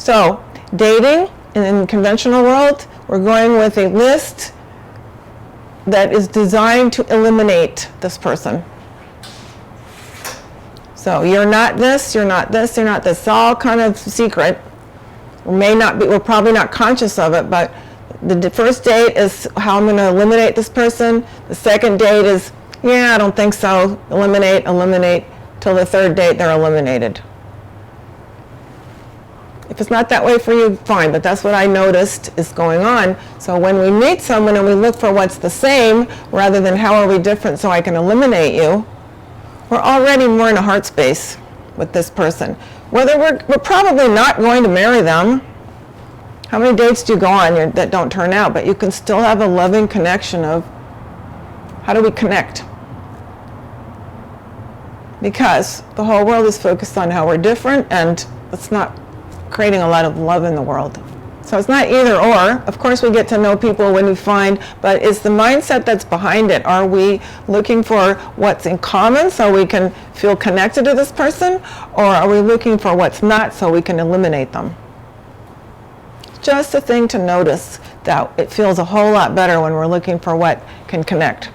So, dating in the conventional world, we're going with a list that is designed to eliminate this person. So you're not this, you're not this, you're not this. It's all kind of secret. We're probably not conscious of it, but the first date is how I'm going to eliminate this person. The second date is, yeah, I don't think so. Eliminate, eliminate. Till the third date, they're eliminated. If it's not that way for you, fine, but that's what I noticed is going on. So when we meet someone and we look for what's the same, rather than how are we different so I can eliminate you, we're already more in a heart space with this person. Whether we're probably not going to marry them. How many dates do you go on that don't turn out? But you can still have a loving connection of how do we connect? Because the whole world is focused on how we're different, and it's not creating a lot of love in the world. So it's not either or. Of course we get to know people when we find, but it's the mindset that's behind it. Are we looking for what's in common so we can feel connected to this person, or are we looking for what's not so we can eliminate them? Just a thing to notice, that it feels a whole lot better when we're looking for what can connect.